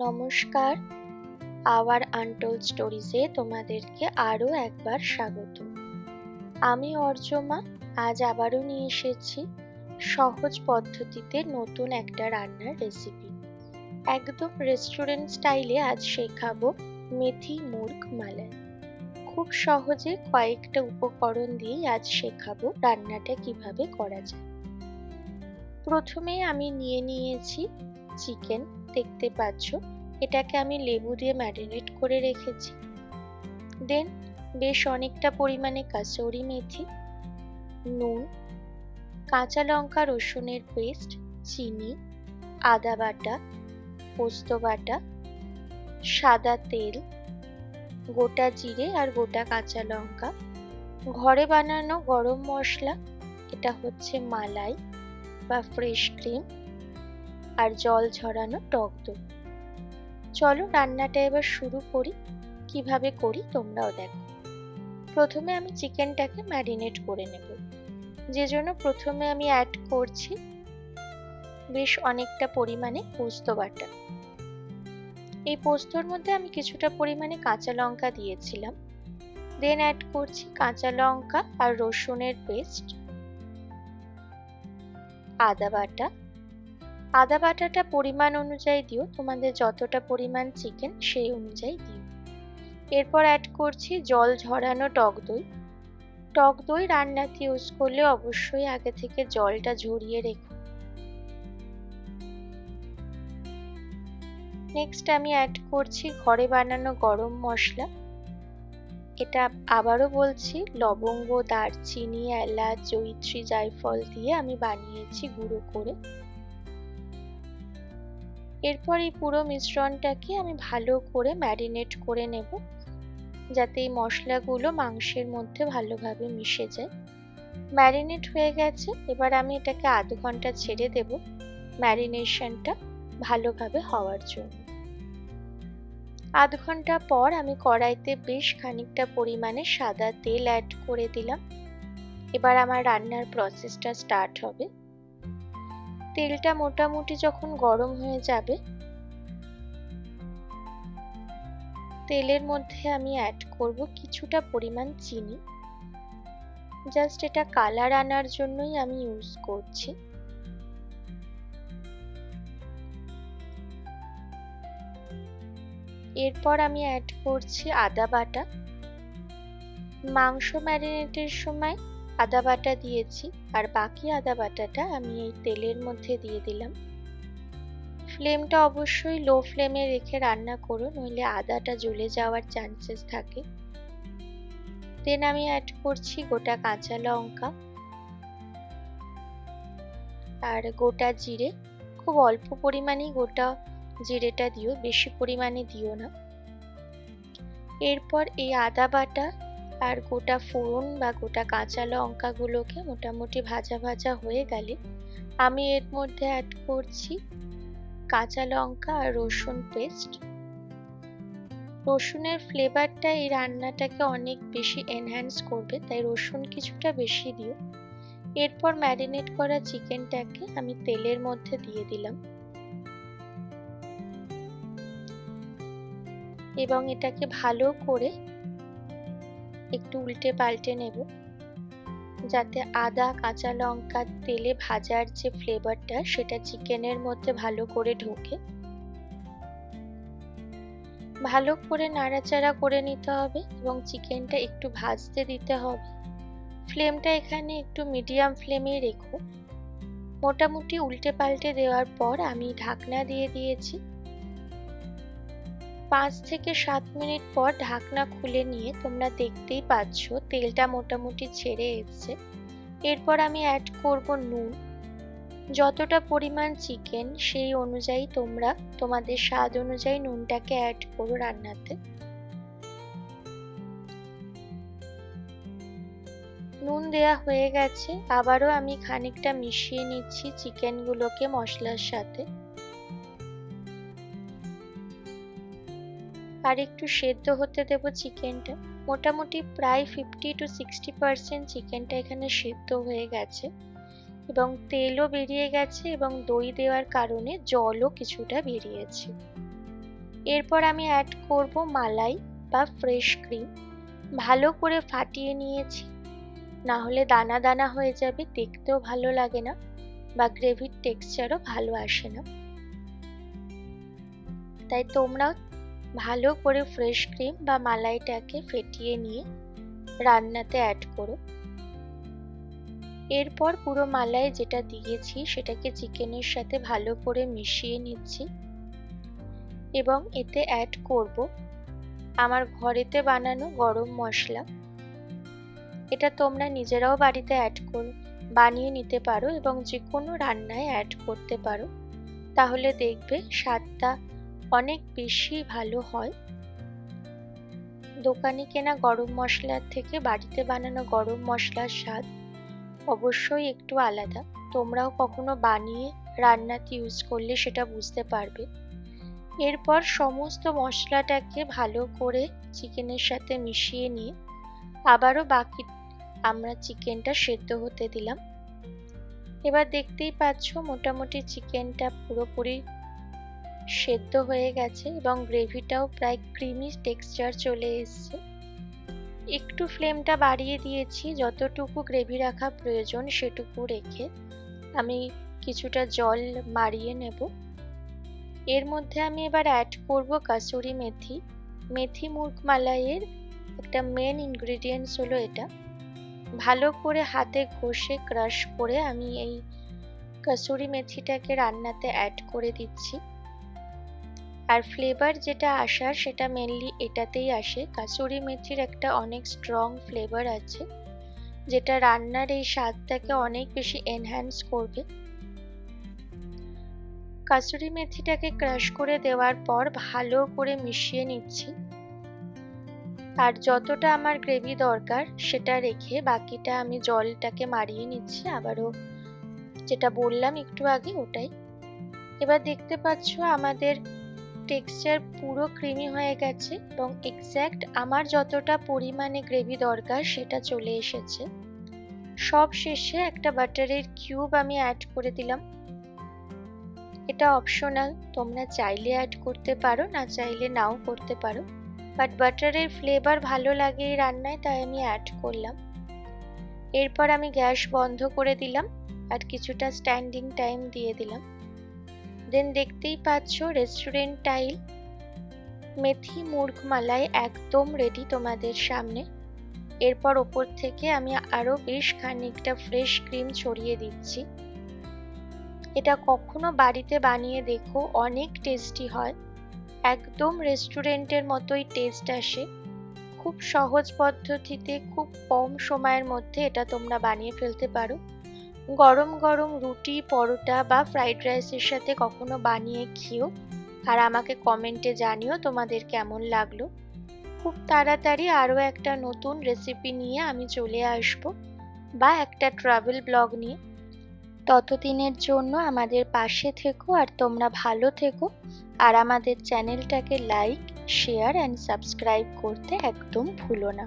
নমস্কার, hour untold স্টোরিজে তোমাদেরকে আরও একবার স্বাগত। আমি অর্চমা আজ আবারও নিয়ে এসেছি সহজ পদ্ধতিতে নতুন একটা রান্নার রেসিপি। একদম রেস্টুরেন্ট স্টাইলে আজ শেখাবো মেথি মুর্গ মালাই। খুব সহজে কয়েকটা উপকরণ দিয়েই আজ শেখাবো রান্নাটা কিভাবে করা যায়। প্রথমেই আমি নিয়ে নিয়েছি চিকেন, দেখতে পাচ্ছ এটাকে আমি লেবু দিয়ে ম্যারিনেট করে রেখেছি। দেন বেশ অনেকটা পরিমাণে কাসুরি মেথি, নুন, কাঁচা লঙ্কা রসুনের পেস্ট, চিনি, আদা বাটা, পোস্ত বাটা, সাদা তেল, গোটা জিরে আর গোটা কাঁচা লঙ্কা, ঘরে বানানো গরম মশলা, এটা হচ্ছে মালাই বা ফ্রেশ ক্রিম, আর জল ঝরানো টক দই। চলো রান্নাটা এবার শুরু করি। কিভাবে করি তোমরাও দেখো। প্রথমে আমি চিকেনটাকে ম্যারিনেট করে নেব, যে জন্য প্রথমে আমি অ্যাড করছি বেশ অনেকটা পরিমাণে পোস্ত বাটা। এই পোস্তর মধ্যে আমি কিছুটা পরিমাণে কাঁচা লঙ্কা দিয়েছিলাম। দেন অ্যাড করছি কাঁচা লঙ্কা আর রসুনের পেস্ট, আদা বাটা। আদা বাটাটা পরিমাণ অনুযায়ী দিও, তোমাদের যতটা পরিমাণ চিকেন সেই অনুযায়ী দিও। এরপর অ্যাড করছি জল ঝরানো টক দই। টক দই রান্নাতে ইউজ করলে অবশ্যই আগে থেকে জলটা ঝরিয়ে রেখো। নেক্সট আমি অ্যাড করছি ঘরে বানানো গরম মশলা। এটা আবারও বলছি, লবঙ্গ, দারচিনি, এলাচ, জয়িত্রী, জায়ফল দিয়ে আমি বানিয়েছি গুঁড়ো করে। এরপর এই পুরো মিশ্রণটাকে আমি ভালো করে ম্যারিনেট করে নেব, যাতে এই মশলাগুলো মাংসের মধ্যে ভালোভাবে মিশে যায়। ম্যারিনেট হয়ে গেছে, এবার আমি এটাকে আধ ঘন্টা ছেড়ে দেব ম্যারিনেশনটা ভালোভাবে হওয়ার জন্য। আধ ঘন্টা পর আমি কড়াইতে বেশ খানিকটা পরিমাণে সাদা তেল অ্যাড করে দিলাম। এবার আমার রান্নার প্রসেসটা স্টার্ট হবে। তেলটা মোটামুটি যখন গরম হয়ে যাবে, তেলের মধ্যে আমি অ্যাড করব কিছুটা পরিমাণ চিনি। জাস্ট এটা কালার আনার জন্যই আমি ইউজ করছি। এরপর আমি অ্যাড করছি আদা বাটা। মাংস ম্যারিনেটের সময় আদা বাটা দিয়েছি, আর বাকি আদা বাটাটা আমি এই তেলের মধ্যে দিয়ে দিলাম। ফ্লেমটা অবশ্যই লো ফ্লেমে রেখে রান্না করো, নইলে আদাটা জ্বলে যাওয়ার চান্সেস থাকে। দেন আমি অ্যাড করছি গোটা কাঁচা লঙ্কা আর গোটা জিরে। খুব অল্প পরিমাণেই গোটা জিরেটা দিও, বেশি পরিমাণে দিও না। এরপর এই আদা বাটা আর গোটা ফোড়ন বা গোটা কাঁচা লঙ্কাগুলোকে মোটামুটি ভাজা ভাজা হয়ে গেলে আমি এর মধ্যে অ্যাড করছি কাঁচা লঙ্কা আর রসুন পেস্ট। রসুনের ফ্লেভারটা এই রান্নাটাকে অনেক বেশি এনহ্যান্স করবে, তাই রসুন কিছুটা বেশি দিও। এরপর ম্যারিনেট করা চিকেনটাকে আমি তেলের মধ্যে দিয়ে দিলাম এবং এটাকে ভালো করে একটু উল্টে পাল্টে নেব, যাতে আদা কাঁচা লঙ্কা তেলে ভাজার যে ফ্লেভারটা সেটা চিকেনের মধ্যে ভালো করে ঢোকে। ভালো করে নাড়াচাড়া করে নিতে হবে এবং চিকেনটা একটু ভাজতে দিতে হবে। ফ্লেমটা এখানে একটু মিডিয়াম ফ্লেমেই রেখো। মোটামুটি উল্টে পাল্টে দেওয়ার পর আমি ঢাকনা দিয়ে দিয়েছি। 5 থেকে 7 মিনিট পর ঢাকনা খুলে নিয়ে তোমরা দেখতেই পাচ্ছ তেলটা মোটামুটি ছেড়ে এসছে। এরপর আমি অ্যাড করব নুন। যতটা পরিমাণ চিকেন সেই অনুযায়ী তোমরা তোমাদের স্বাদ অনুযায়ী নুনটাকে অ্যাড করো রান্নাতে। নুন দেয়া হয়ে গেছে, আবারও আমি খানিকটা মিশিয়ে নিচ্ছি চিকেনগুলোকে মশলার সাথে। আর একটু সেদ্ধ হতে দেব চিকেনটা। মোটামুটি প্রায় 50 to 60% চিকেনটা এখানে সেদ্ধ হয়ে গেছে এবং তেলও বেরিয়ে গেছে এবং দই দেওয়ার কারণে জলও কিছুটা বেরিয়েছে। এরপর আমি অ্যাড করব মালাই বা ফ্রেশ ক্রিম। ভালো করে ফাটিয়ে নিয়েছি, না হলে দানা দানা হয়ে যাবে, দেখতেও ভালো লাগে না বা গ্রেভির টেক্সচারও ভালো আসে না। তাই তোমরাও ভালো করে ফ্রেশ ক্রিম বা মালাইটাকে ফেটিয়ে নিয়ে রান্নাতে অ্যাড করো। এরপর পুরো মালাই যেটা দিয়েছি সেটাকে চিকেনের সাথে ভালো করে মিশিয়ে নিচ্ছি এবং এতে অ্যাড করব আমার ঘরেতে বানানো গরম মশলা। এটা তোমরা নিজেরাও বাড়িতে বানিয়ে নিতে পারো এবং যে কোনো রান্নায় অ্যাড করতে পারো, তাহলে দেখবে স্বাদটা অনেক বেশি ভালো হয়। দোকানে কেনা গরম মশলার থেকে বাড়িতে বানানো গরম মশলার স্বাদ অবশ্যই একটু আলাদা। তোমরাও কখনো বানিয়ে রান্নাতে ইউজ করলে সেটা বুঝতে পারবে। এরপর সমস্ত মশলাটাকে ভালো করে চিকেনের সাথে মিশিয়ে নিয়ে আবারও আমরা চিকেনটা সেদ্ধ হতে দিলাম। এবার দেখতেই পাচ্ছ মোটামুটি চিকেনটা পুরোপুরি সেদ্ধ হয়ে গেছে এবং গ্রেভিটাও প্রায় ক্রিমি টেক্সচার চলে এসছে। একটু ফ্লেমটা বাড়িয়ে দিয়েছি, যতটুকু গ্রেভি রাখা প্রয়োজন সেটুকু রেখে আমি কিছুটা জল মারিয়ে নেব। এর মধ্যে আমি এবার অ্যাড করব কাসুরি মেথি। মেথি মুরগ মালাইয়ের একটা মেন ইনগ্রেডিয়েন্টস হলো এটা। ভালো করে হাতে ঘষে ক্রাশ করে আমি এই কাসুরি মেথিটাকে রান্নাতে অ্যাড করে দিচ্ছি। আর ফ্লেভার যেটা আসার সেটা মেনলি এটাতেই আসে। কাসুরি মেথির একটা অনেক স্ট্রং ফ্লেভার আছে যেটা রান্নার এই স্বাদটাকে অনেক বেশি এনহ্যান্স করবে। কাসুরি মেথিটাকে ক্রাশ করে দেওয়ার পর ভালো করে মিশিয়ে নিচ্ছি। আর যতটা আমার গ্রেভি দরকার সেটা রেখে বাকিটা আমি জলটাকে মারিয়ে নিচ্ছি, আবারও যেটা বললাম একটু আগে ওটাই। এবার দেখতে পাচ্ছ আমাদের টেক্সচার পুরো ক্রিমি হয়ে গেছে এবং এক্স্যাক্ট আমার যতটা পরিমাণে গ্রেভি দরকার সেটা চলে এসেছে। সব শেষে একটা বাটারের কিউব আমি অ্যাড করে দিলাম। এটা অপশনাল, তোমরা চাইলে অ্যাড করতে পারো, না চাইলে নাও করতে পারো, বাট বাটারের ফ্লেভার ভালো লাগে এই রান্নায়, তাই আমি অ্যাড করলাম। এরপর আমি গ্যাস বন্ধ করে দিলাম আর কিছুটা স্ট্যান্ডিং টাইম দিয়ে দিলাম। দেন দেখতেই পাচ্ছ রেস্টুরেন্ট স্টাইল মেথি মুরগ মালাই একদম রেডি তোমাদের সামনে। এরপর ওপর থেকে আমি আরো বেশ খানিকটা ফ্রেশ ক্রিম ছড়িয়ে দিচ্ছি। এটা কখনো বাড়িতে বানিয়ে দেখো, অনেক টেস্টি হয়, একদম রেস্টুরেন্টের মতোই টেস্ট আসে। খুব সহজ পদ্ধতিতে খুব কম সময়ের মধ্যে এটা তোমরা বানিয়ে ফেলতে পারো। গরম গরম রুটি, পরোটা বা ফ্রাইড রাইসের সাথে কখনো বানিয়ে খেও আর আমাকে কমেন্টে জানিও তোমাদের কেমন লাগলো। খুব তাড়াতাড়ি আরও একটা নতুন রেসিপি নিয়ে আমি চলে আসব বা একটা ট্রাভেল ব্লগ নিয়ে। ততদিনের জন্য আমাদের পাশে থেকো আর তোমরা ভালো থেকো। আর আমাদের চ্যানেলটাকে লাইক, শেয়ার অ্যান্ড সাবস্ক্রাইব করতে একদম ভুলো না।